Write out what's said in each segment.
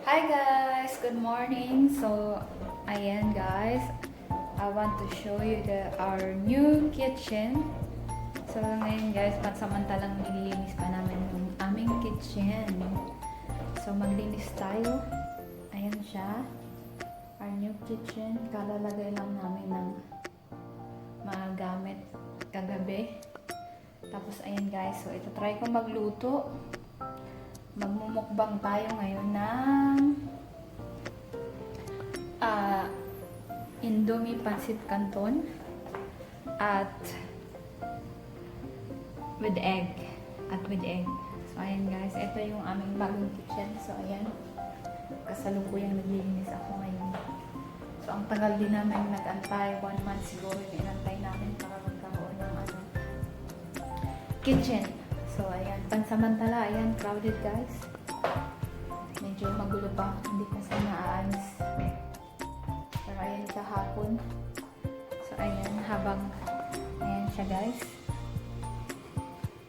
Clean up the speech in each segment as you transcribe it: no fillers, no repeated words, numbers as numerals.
Hi guys! Good morning! So, ayan guys. I want to show you our new kitchen. So, ngayon guys, pansamantalang nililinis pa namin yung aming kitchen. So, maglinis tayo. Ayan siya. Our new kitchen. Kalalagay lang namin ng mga gamit kagabi. Tapos, ayan guys. So, ito try ko magluto. Magmumukbang tayo ngayon ng Indomie Pancit Canton at with egg. So, ayan guys. Ito yung aming bagong kitchen. So, ayan. Kasalukuyang naglilinis ako ngayon. So, ang tagal din namin nag-antay. 1 month siguro yung inantay namin para magkaroon ng kitchen. So, ayan. Pansamantala, ayan. Crowded, guys. Medyo magulo pa. Hindi kasi naaalis. Pero, ayan sa hapon. So, ayan. Habang, ayan siya, guys.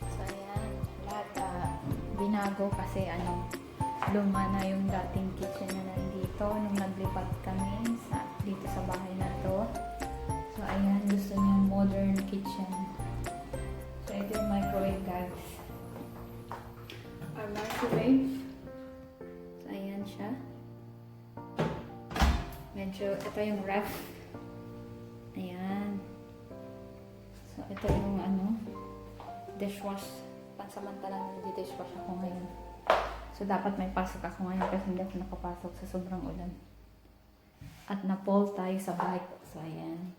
So, ayan. Lahat, binago kasi, luma na yung dating kitchen na nandito. Nung naglipat kami dito sa bahay na to. So, ayan. Gusto niya modern kitchen. So, ito yung microwave, guys. Our microwave. So, ayan siya. Medyo, ito yung ref. Ayan. So, ito yung dishwash. Pansamantalang nag-dishwash ako ngayon. So, dapat may pasok ako ngayon kasi hindi ako nakapasok sa sobrang ulan. At na-fall tayo sa bike. So, ayan.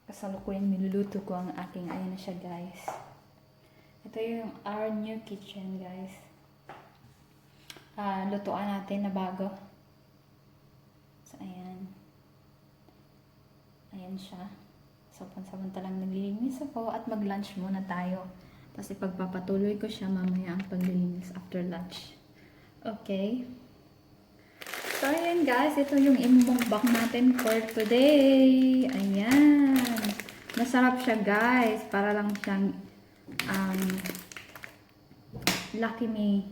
Kasalukuyang niluluto ko ang aking, ayan na siya, guys. Ito yung our new kitchen, guys. Lutuan natin na bago. So, ayan. Ayan siya. So, pansamantalang naglilinis ako at mag-lunch muna tayo. Tapos ipagpapatuloy ko siya mamaya ang paglilinis after lunch. Okay. So, ayan guys. Ito yung imumukbang natin for today. Ayan. Masarap siya, guys. Para lang siyang Lucky Me.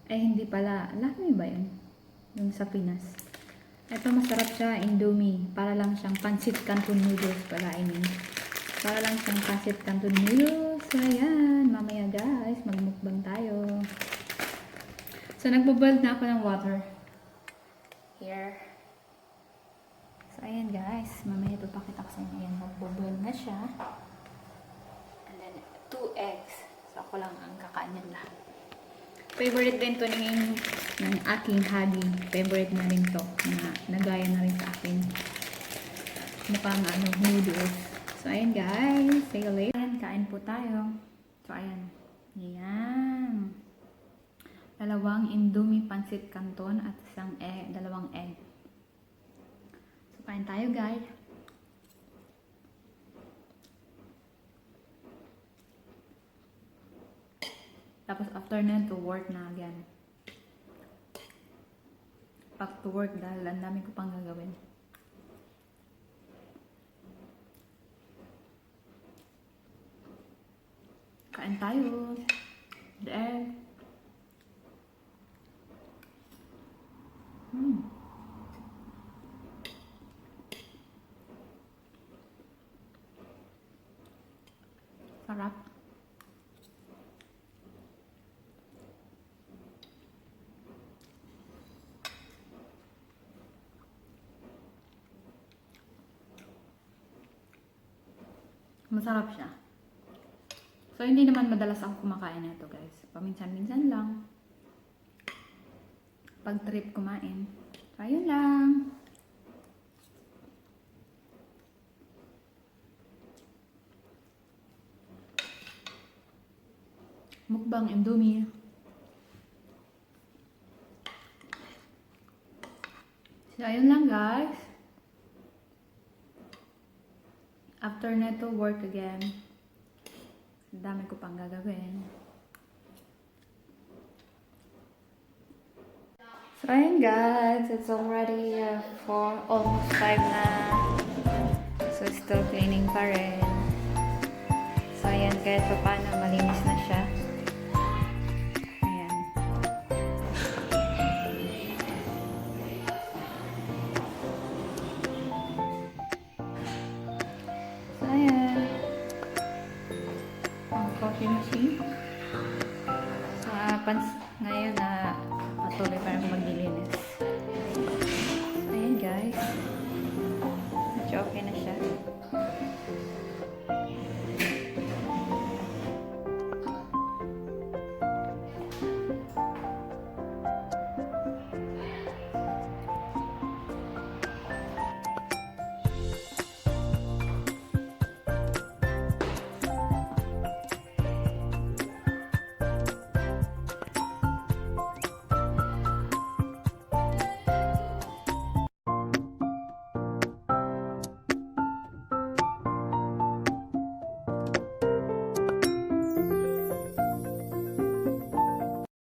Ay, hindi pala. Lucky Me ba yun? Yung sa Pinas. Ito masarap siya, Indomie. Para lang siyang pancit Canton noodles pala, I mean. Para lang siyang pancit Canton noodles. So, ayan. Mamaya, guys. Magmukbang tayo. So, nagbo-boil na ako ng water. Here. So, ayan, guys. Mamaya ipapakita ko sa inyo. Ayan, magbo-boil na siya. And then, 2 eggs. So, ako lang ang kakain yan lahat. Favorite din to ng aking hubby. Favorite na rin to. Na nagaya na rin sa akin. Mukhang noodles. So, ayan guys. See you later. Ayan, kain po tayo. So, ayan. Ayan. 2 Indomie Pancit Canton at 2 egg. So, kain tayo guys. Tapos after na to work na again. Back to work dahil ang dami ko pang gagawin. Kain tayo. The egg. Sarap. Masarap siya. So, hindi naman madalas ako kumakain nito, guys. Paminsan-minsan lang. Pag trip kumain. So, ayun lang. Mukbang Indomie. So, ayun lang, guys. After neto, work again. Dami ko pang gagawin. So, ayun guys. It's already 4, almost 5 na. So, still cleaning pa rin. So, ayan. Kahit pa paano, malinis na